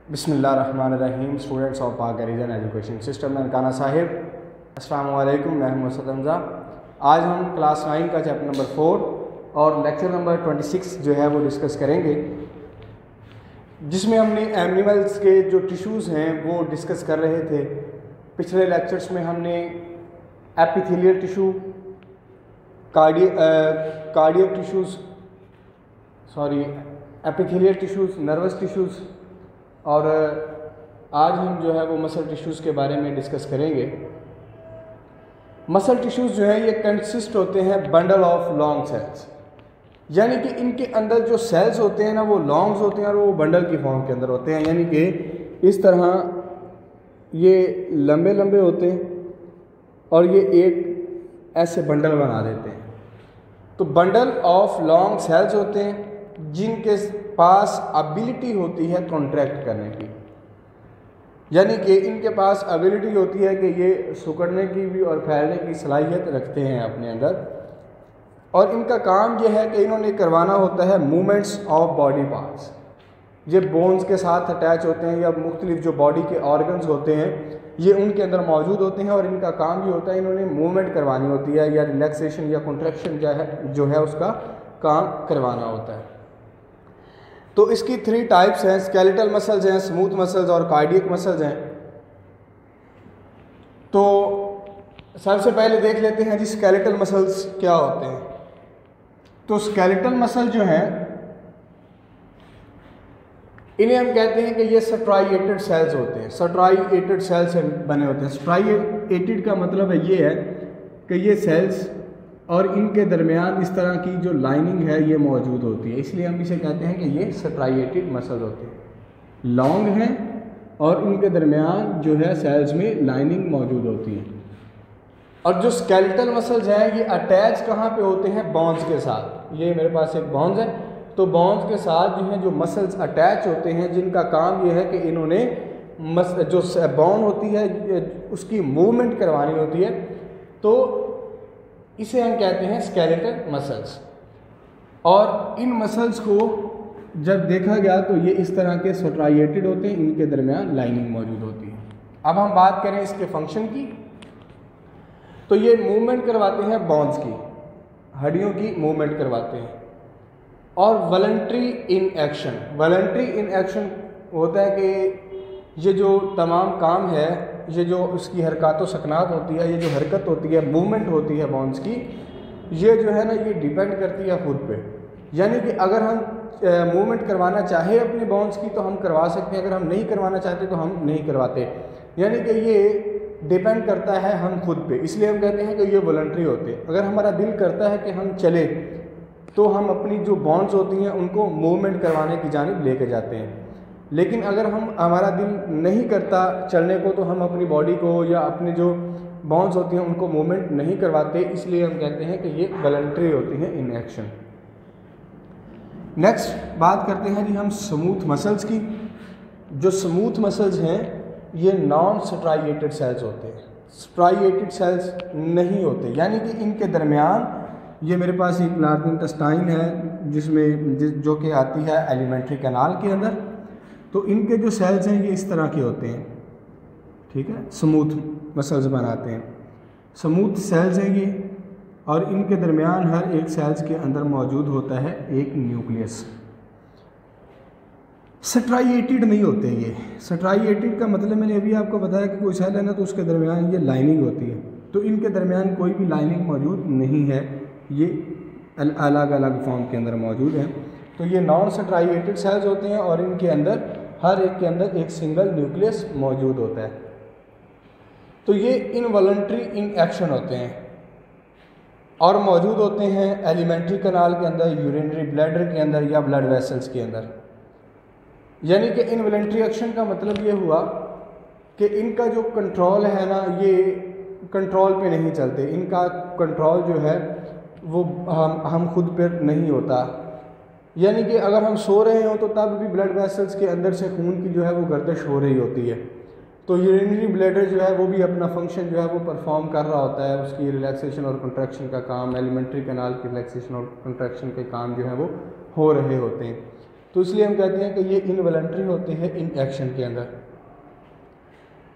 बिस्मिल्लाहिर्रहमानिर्रहीम। Students of Pak region education system Nankana Sahib, अस्सलाम वालेकुम। मैं मोहम्मद हमज़ा। आज हम क्लास 9 का चैप्टर नंबर 4 और लेक्चर नंबर 26 जो है वो डिस्कस करेंगे, जिसमें हमने एनिमल्स के जो टिश्यूज़ हैं वो डिस्कस कर रहे थे। पिछले लेक्चर्स में हमने epithelial tissue, cardiac tissues, epithelial tissues, nervous tissues, और आज हम जो है वो मसल टिश्यूज़ के बारे में डिस्कस करेंगे। मसल टिश्यूज़ जो है ये कंसिस्ट होते हैं बंडल ऑफ लॉन्ग सेल्स, यानी कि इनके अंदर जो सेल्स होते हैं ना वो लॉन्ग्स होते हैं और वो बंडल की फॉर्म के अंदर होते हैं, यानी कि इस तरह ये लंबे लंबे होते हैं और ये एक ऐसे बंडल बना देते हैं। तो बंडल ऑफ लॉन्ग सेल्स होते हैं जिनके पास एबिलिटी होती है कॉन्ट्रैक्ट करने की, यानी कि इनके पास एबिलिटी होती है कि ये सिकुड़ने की भी और फैलने की सलाहियत रखते हैं अपने अंदर। और इनका काम ये है कि इन्होंने करवाना होता है मूवमेंट्स ऑफ बॉडी पार्ट्स। ये बोन्स के साथ अटैच होते हैं या मुख्तलिफ जो बॉडी के ऑर्गन्स होते हैं ये उनके अंदर मौजूद होते हैं और इनका काम ये होता है इन्होंने मूवमेंट करवानी होती है या रिलैक्सेशन या कॉन्ट्रैक्शन जो है उसका काम करवाना होता है। तो इसकी 3 टाइप्स हैं, स्केलेटल मसल्स हैं, स्मूथ मसल्स और कार्डियक मसल्स हैं। तो सबसे पहले देख लेते हैं जी स्केलेटल मसल्स क्या होते हैं। तो स्केलेटल मसल जो हैं इन्हें हम कहते हैं कि ये स्ट्राइएटेड सेल्स होते हैं, स्ट्राइएटेड सेल्स से बने होते हैं। स्ट्राइएटेड का मतलब है ये है कि ये सेल्स और इनके दरमियान इस तरह की जो लाइनिंग है ये मौजूद होती है, इसलिए हम इसे कहते हैं कि ये स्ट्राइएटेड मसल होते हैं। लॉन्ग हैं और इनके दरमियान जो है सेल्स में लाइनिंग मौजूद होती है। और जो स्केलेटल मसल्स हैं ये अटैच कहाँ पे होते हैं? बोन्स के साथ। ये मेरे पास एक बोन्स है, तो बोन्स के साथ जो है जो मसल्स अटैच होते हैं जिनका काम ये है कि इन्होंने जो बोन होती है उसकी मूवमेंट करवानी होती है, तो इसे हम कहते हैं स्केलेटल मसल्स। और इन मसल्स को जब देखा गया तो ये इस तरह के स्ट्राइएटेड होते हैं, इनके दरमियान लाइनिंग मौजूद होती है। अब हम बात करें इसके फंक्शन की, तो ये मूवमेंट करवाते हैं बोन्स की, हड्डियों की मूवमेंट करवाते हैं। और voluntary in action, voluntary in action होता है कि ये जो तमाम काम है, ये जो उसकी हरकत व सकनात होती है, ये जो हरकत होती है, मूवमेंट होती है बोन्स की, ये जो है ना ये डिपेंड करती है ख़ुद पे। यानी कि अगर हम मूवमेंट करवाना चाहे अपने बोन्स की तो हम करवा सकते हैं, अगर हम नहीं करवाना चाहते तो हम नहीं करवाते। यानी कि ये डिपेंड करता है हम खुद पे, इसलिए हम कहते हैं कि ये वॉलंटरी होते हैं। अगर हमारा दिल करता है कि हम चले तो हम अपनी जो बोन्स होती हैं उनको मूवमेंट करवाने की जानिब लेके जाते हैं। लेकिन अगर हमारा दिल नहीं करता चलने को तो हम अपनी बॉडी को या अपने जो बोन्स होती हैं उनको मूवमेंट नहीं करवाते, इसलिए हम कहते हैं कि ये वॉलंटरी होती हैं इन एक्शन। नेक्स्ट बात करते हैं जी हम स्मूथ मसल्स की। जो स्मूथ मसल्स हैं ये नॉन स्ट्राइएटेड सेल्स होते हैं, स्ट्राइएटेड सेल्स नहीं होते, यानी कि इनके दरमियान ये मेरे पास एक लार्ज इंटेस्टाइन है जो कि आती है एलिमेंट्री कैनाल के अंदर। तो इनके जो सेल्स हैं ये इस तरह के होते हैं, ठीक है, स्मूथ मसल्स बनाते हैं, स्मूथ सेल्स हैं ये। और इनके दरमियान हर एक सेल्स के अंदर मौजूद होता है एक न्यूक्लियस। स्ट्राइएटेड नहीं होते ये। स्ट्राइएटेड का मतलब मैंने अभी आपको बताया कि कोई सेल है ना तो उसके दरमियान ये लाइनिंग होती है, तो इनके दरमियान कोई भी लाइनिंग मौजूद नहीं है, ये अलग अलग फॉर्म के अंदर मौजूद हैं। तो ये नॉन स्ट्राइएटेड सेल्स होते हैं और इनके अंदर हर एक के अंदर एक सिंगल न्यूक्लियस मौजूद होता है। तो ये इनवॉलंटरी इन एक्शन होते हैं और मौजूद होते हैं एलिमेंट्री कैनाल के अंदर, यूरिनरी ब्लैडर के अंदर या ब्लड वेसल्स के अंदर। यानी कि इनवॉलंटरी एक्शन का मतलब ये हुआ कि इनका जो कंट्रोल है ना ये कंट्रोल पे नहीं चलते, इनका कंट्रोल जो है वो हम खुद पर नहीं होता। यानी कि अगर हम सो रहे हो तो तब भी ब्लड वेसल्स के अंदर से खून की जो है वो गर्दिश हो रही होती है, तो यूरिनरी ब्लैडर जो है वो भी अपना फंक्शन जो है वो परफॉर्म कर रहा होता है, उसकी रिलैक्सेशन और कंट्रैक्शन का काम, एलिमेंट्री कैनाल की रिलैक्सेशन और कंट्रैक्शन के काम जो है वो हो रहे होते हैं। तो इसलिए हम कहते हैं कि ये इनवॉलंटरी होते हैं इन एक्शन के अंदर।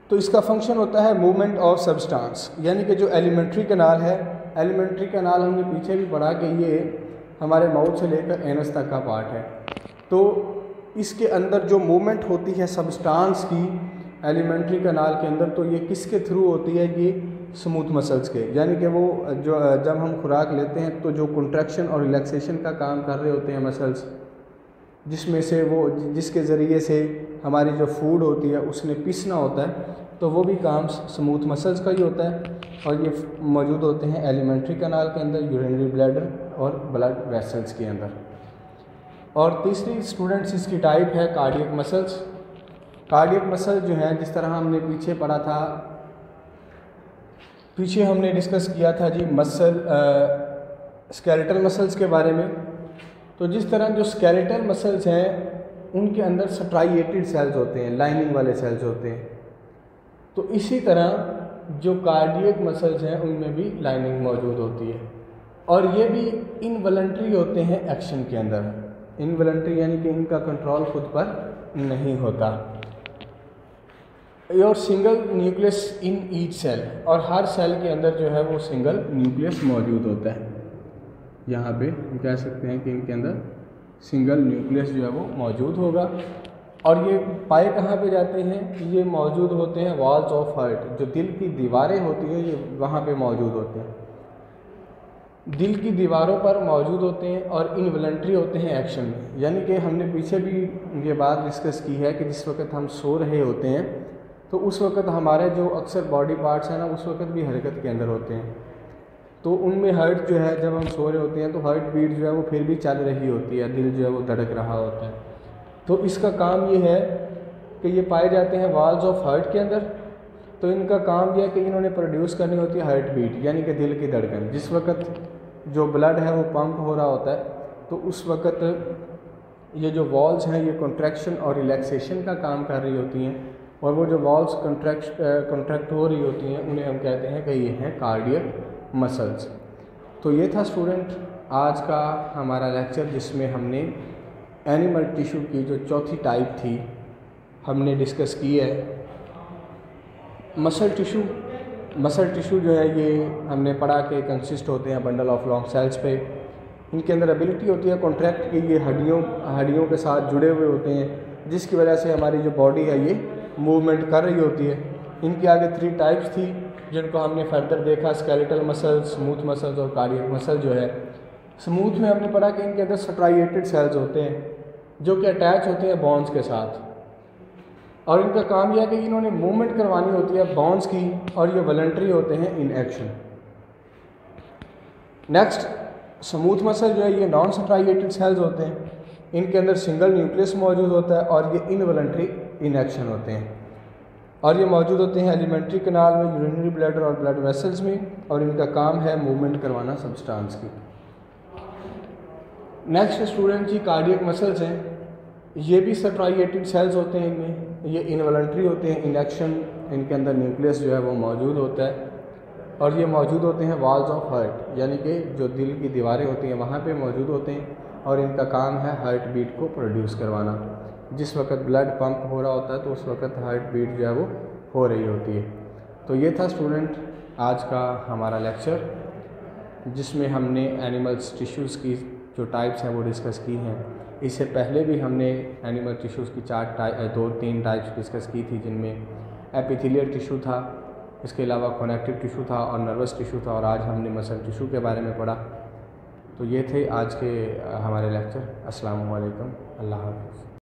तो इसका फंक्शन होता है मूवमेंट ऑफ सब्सटेंस, यानी कि जो एलिमेंट्री कैनाल है, एलिमेंट्री कैनाल हमने पीछे भी पढ़ा कि ये हमारे माउथ से लेकर एनस तक का पार्ट है। तो इसके अंदर जो मूवमेंट होती है सब्सटेंस की एलिमेंट्री कैनाल के अंदर, तो ये किसके थ्रू होती है? ये स्मूथ मसल्स के, यानी कि वो जो जब हम खुराक लेते हैं तो जो कंट्रैक्शन और रिलैक्सेशन का काम कर रहे होते हैं मसल्स, जिसमें से वो जिसके ज़रिए से हमारी जो फूड होती है उसने पीसना होता है, तो वो भी काम स्मूथ मसल्स का ही होता है। और ये मौजूद होते हैं एलिमेंट्री कैनाल के अंदर, यूरिनरी ब्लैडर और ब्लड वेसल्स के अंदर। और तीसरी स्टूडेंट्स इसकी टाइप है कार्डियक मसल्स। कार्डियक मसल जो है, जिस तरह हमने पीछे पढ़ा था, पीछे हमने डिस्कस किया था जी मसल स्केलेटल मसल्स के बारे में। तो जिस तरह जो स्केलेटल मसल्स हैं उनके अंदर स्ट्राइएटेड सेल्स होते हैं, लाइनिंग वाले सेल्स होते हैं। तो इसी तरह जो कार्डियक मसल्स हैं उनमें भी लाइनिंग मौजूद होती है, और ये भी इनवॉलंटरी होते हैं एक्शन के अंदर। इनवॉलंटरी यानी कि इनका कंट्रोल खुद पर नहीं होता। और single nucleus in each cell, और हर सेल के अंदर जो है वो सिंगल न्यूक्लियस मौजूद होता है। यहाँ पे हम कह सकते हैं कि इनके अंदर सिंगल न्यूक्लियस जो है वो मौजूद होगा। और ये पाए कहाँ पे जाते हैं? ये मौजूद होते हैं वॉल्स ऑफ हार्ट, जो दिल की दीवारें होती हैं ये वहाँ पे मौजूद होते हैं, दिल की दीवारों पर मौजूद होते हैं और इनवॉलंटरी होते हैं एक्शन में। यानी कि हमने पीछे भी ये बात डिस्कस की है कि जिस वक्त हम सो रहे होते हैं तो उस वक्त हमारे जो अक्सर बॉडी पार्ट्स हैं ना, उस वक्त भी हरकत के अंदर होते हैं। तो उनमें हार्ट जो है, जब हम सो रहे होते हैं तो हार्ट बीट जो है वो फिर भी चल रही होती है, दिल जो है वो धड़क रहा होता है। तो इसका काम ये है कि ये पाए जाते हैं वॉल्स ऑफ हार्ट के अंदर। तो इनका काम यह है कि इन्होंने प्रोड्यूस करनी होती है हार्ट बीट, यानी कि दिल की धड़कन। जिस वक्त जो ब्लड है वो पंप हो रहा होता है, तो उस वक्त ये जो वॉल्स हैं ये कॉन्ट्रैक्शन और रिलैक्सेशन का काम कर रही होती हैं, और वो जो वॉल्स कॉन्ट्रैक्ट हो रही होती हैं उन्हें हम कहते हैं कि ये हैं कार्डियक मसल्स। तो ये था स्टूडेंट आज का हमारा लेक्चर, जिसमें हमने एनिमल टिश्यू की जो चौथी टाइप थी हमने डिस्कस की है। मसल टिश्यू जो है ये हमने पढ़ा कि कंसिस्ट होते हैं बंडल ऑफ लॉन्ग सेल्स पे। इनके अंदर एबिलिटी होती है कॉन्ट्रैक्ट की, ये हड्डियों के साथ जुड़े हुए होते हैं, जिसकी वजह से हमारी जो बॉडी है ये मूवमेंट कर रही होती है। इनके आगे 3 टाइप्स थी जिनको हमने फर्दर देखा, स्केलेटल मसल्स, स्मूथ मसल्स और कार्डियक मसल जो है। स्मूथ में हमने पढ़ा कि इनके अंदर स्ट्राइएटेड सेल्स होते हैं जो कि अटैच होते हैं बोन्स के साथ, और इनका काम यह है कि इन्होंने मूवमेंट करवानी होती है बोन्स की, और ये वॉलंटरी होते हैं in action. Next smooth muscle जो है ये नॉन स्ट्राइएटेड सेल्स होते हैं, इनके अंदर सिंगल न्यूक्लियस मौजूद होता है और ये इनवॉलंटरी इन एक्शन होते हैं, और ये मौजूद होते हैं एलिमेंट्री कैनाल में, यूरिनरी ब्लैडर और ब्लड वेसल्स में, और इनका काम है मूवमेंट करवाना सब्सटेंस की। नेक्स्ट स्टूडेंट जी कार्डियक मसल्स हैं, ये भी स्ट्राइएटेड सेल्स होते हैं, इनमें ये इनवॉलंटरी होते हैं इन एक्शन। इनके अंदर न्यूक्लियस जो है वो मौजूद होता है, और ये मौजूद होते हैं वॉल्स ऑफ हार्ट, यानी कि जो दिल की दीवारें होती हैं वहाँ पे मौजूद होते हैं, और इनका काम है हार्ट बीट को प्रोड्यूस करवाना। जिस वक्त ब्लड पंप हो रहा होता है तो उस वक्त हार्ट बीट जो है वो हो रही होती है। तो ये था स्टूडेंट आज का हमारा लेक्चर, जिसमें हमने एनिमल्स टिश्यूज़ की जो टाइप्स हैं वो डिस्कस की हैं। इससे पहले भी हमने एनिमल टिश्यूज़ की 2-3 टाइप्स डिस्कस की थी, जिनमें एपिथेलियल टिश्यू था, इसके अलावा कनेक्टिव टिश्यू था और नर्वस टिश्यू था, और आज हमने मसल टिश्यू के बारे में पढ़ा। तो ये थे आज के हमारे लेक्चर। अस्सलाम वालेकुम, अल्लाह हाफ़िज़।